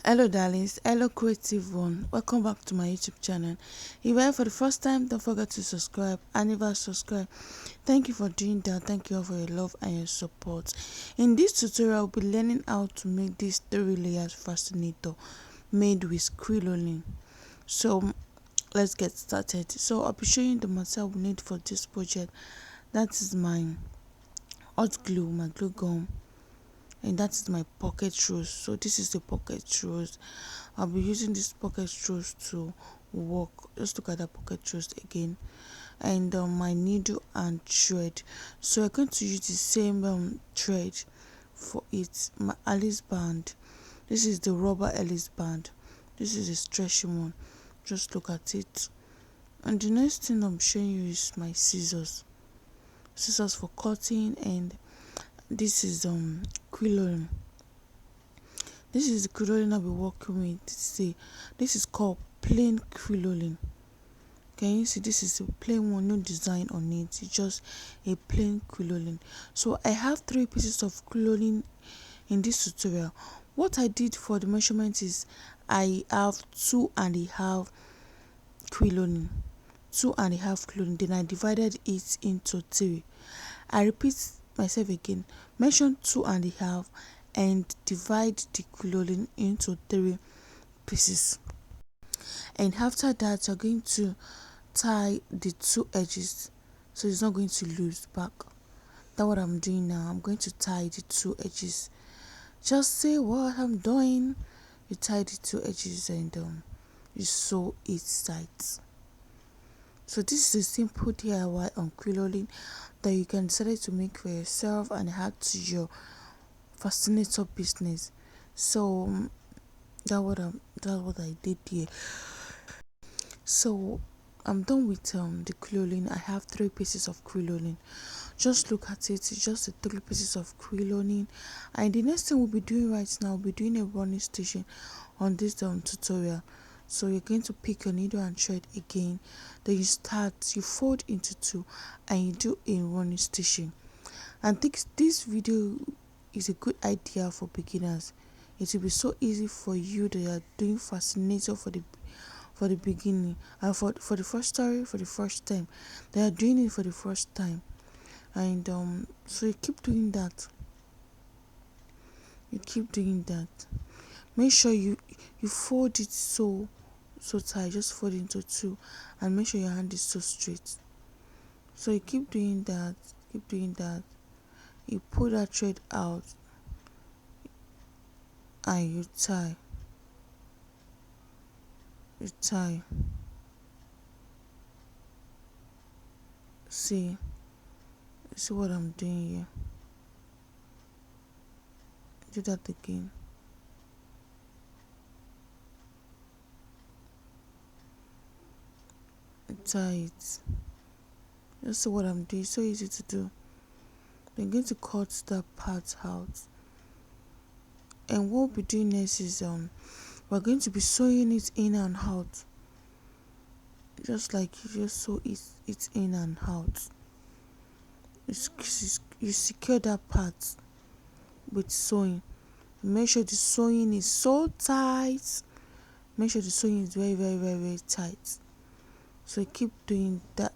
Hello darlings, hello creative one, welcome back to my YouTube channel. If you're here for the first time, don't forget to subscribe, and if you subscribe, thank you for doing that. Thank you all for your love and your support. In this tutorial, I'll be learning how to make this 3 layers fascinator made with criloline. So let's get started. So I'll be showing the material we need for this project. That is my hot glue, my glue gum, and that is my pocket rose. So this is the pocket rose. I'll be using this pocket rose to work. Just look at that pocket rose again, and my needle and thread. So I'm going to use the same thread for it. My Alice band, this is the rubber Alice band, this is a stretchy one. Just look at it. And the next thing I'm showing you is my scissors for cutting, and this is criloline. This is the criloline I'll be working with. This is called plain criloline. Can you see? This is a plain one, no design on it. It's just a plain criloline. So I have 3 pieces of criloline in this tutorial. What I did for the measurement is I have 2.5 criloline, then I divided it into 3. I repeat myself again, measure 2.5 and divide the criloline into 3 pieces, and after that you're going to tie the 2 edges so it's not going to lose back. That's what I'm doing now. I'm going to tie the 2 edges. Just say what I'm doing. You tie the 2 edges and you sew it tight. So this is a simple DIY on criloline that you can decide to make for yourself and add to your fascinator business. So that's what I did here. So I'm done with the criloline. I have 3 pieces of criloline. Just look at it. It's just the 3 pieces of criloline. And the next thing we'll be doing right now, we'll be doing a running stitching on this tutorial. So you're going to pick your needle and thread again, then you fold into 2 and you do a running stitching. And this video is a good idea for beginners. It will be so easy for you that are doing fascinator for the beginning, and for the first time. They are doing it for the first time, and so you keep doing that. Make sure you fold it so tight. Just fold into 2 and make sure your hand is so straight. So you keep doing that. You pull that thread out and you tie. See what I'm doing here. Do that again. Tie it. Just see what I'm doing. So easy to do. I'm going to cut that part out, and what we'll be doing next is we're going to be sewing it in and out, just like you just sew it in and out. You secure that part with sewing. Make sure the sewing is so tight. Make sure the sewing is very, very, very, very tight. So keep doing that.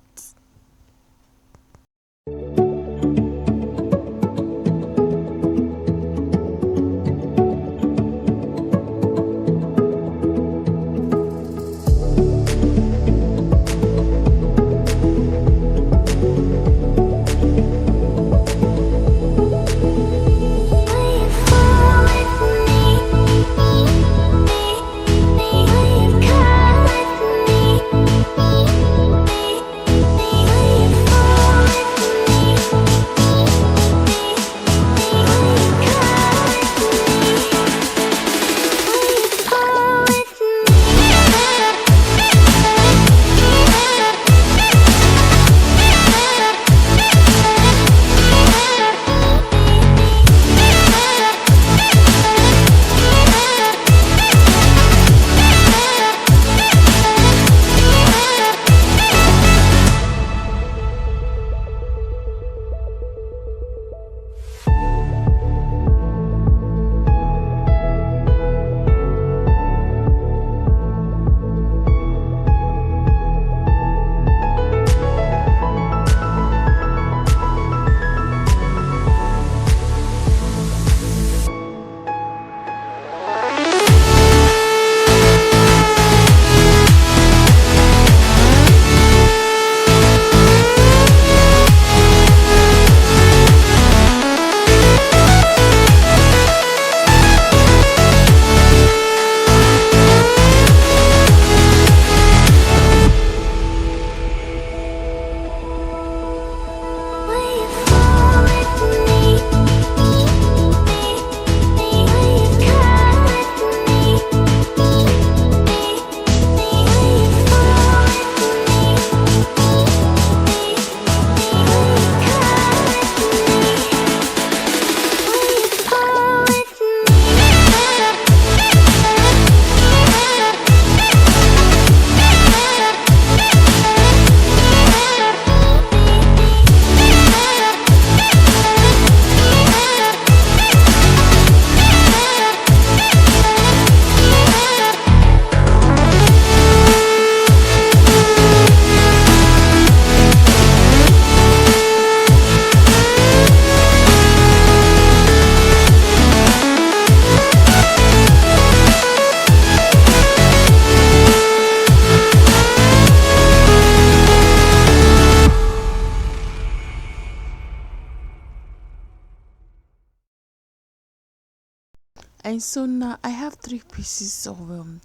And so now I have 3 pieces of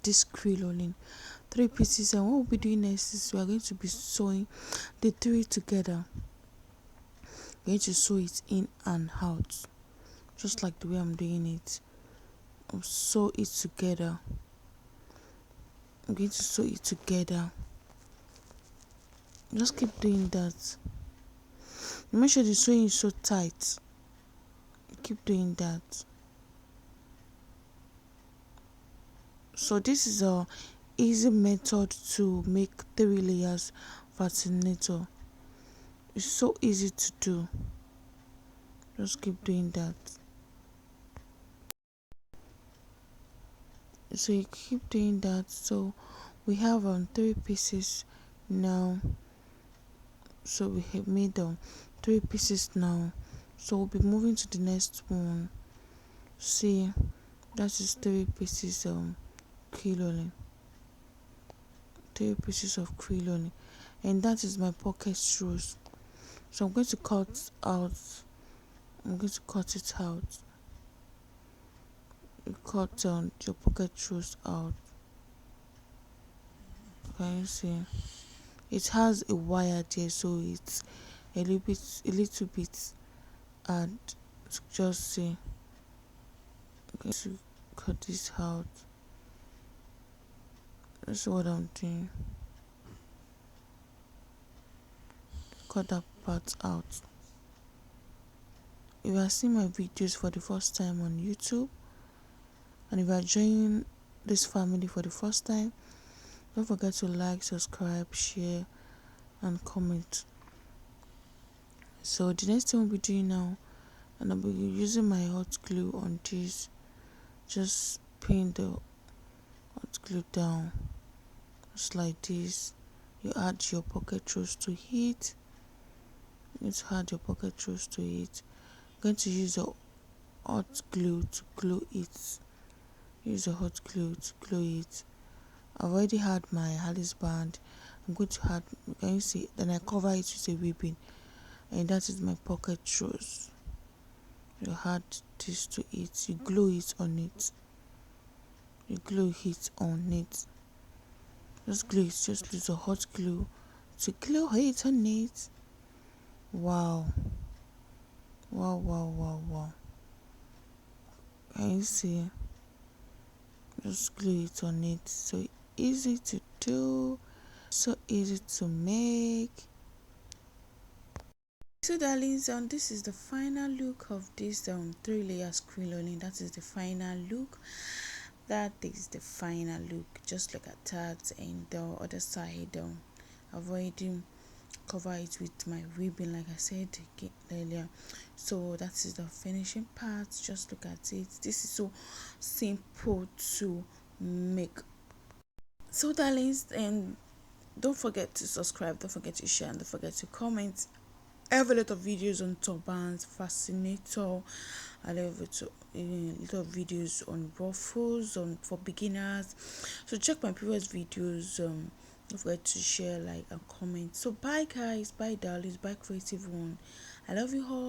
this criloline, 3 pieces, and what we'll be doing next is we are going to be sewing the 3 together. We're going to sew it in and out, just like the way I'm doing it. I'll sew it together. I'm going to sew it together. Just keep doing that. Make sure the sewing is so tight. Keep doing that. So this is a easy method to make 3 layers fascinator. It's so easy to do. Just keep doing that. So you keep doing that. So we have 3 pieces now. So we have made 3 pieces now. So we'll be moving to the next one. See, that is 3 pieces criloline. 3 pieces of criloline, and that is my pocket rows. So I'm going to cut out. I'm going to cut it out. You cut your pocket rows out. Can you see? It has a wire there, so it's a little bit hard to just see. I'm going to cut this out. That's what I'm doing. Cut that part out. If you are seeing my videos for the first time on YouTube, and if you are joining this family for the first time, don't forget to like, subscribe, share, and comment. So the next thing we'll be doing now, and I'll be using my hot glue on this. Just pin the hot glue down, just like this. You add your pocket rows to it. Let's add your pocket rows to it. I'm going to use the hot glue to glue it. Use the hot glue to glue it. I've already had my Alice band. I'm going to add, can you see? Then I cover it with a ribbon, and that is my pocket rows. You add this to it. You glue it on it. You glue it on it. Just glue it. Just use a hot glue to glue it on it. Wow. Wow, wow, wow, wow. Can you see? Just glue it on it. So easy to do, so easy to make. So darlings, this is the final look of this 3 layers criloline. That is the final look. That is the final look. Just look at that, and the other side I've already cover it with my ribbon, like I said earlier. So that is the finishing part. Just look at it. This is so simple to make. So darlings, and don't forget to subscribe, don't forget to share, and don't forget to comment. I have a lot of videos on turbans, fascinator. I have a lot of videos on ruffles, for beginners. So check my previous videos. Don't forget to share, like, and comment. So bye guys, bye darlings, bye creative one. I love you all.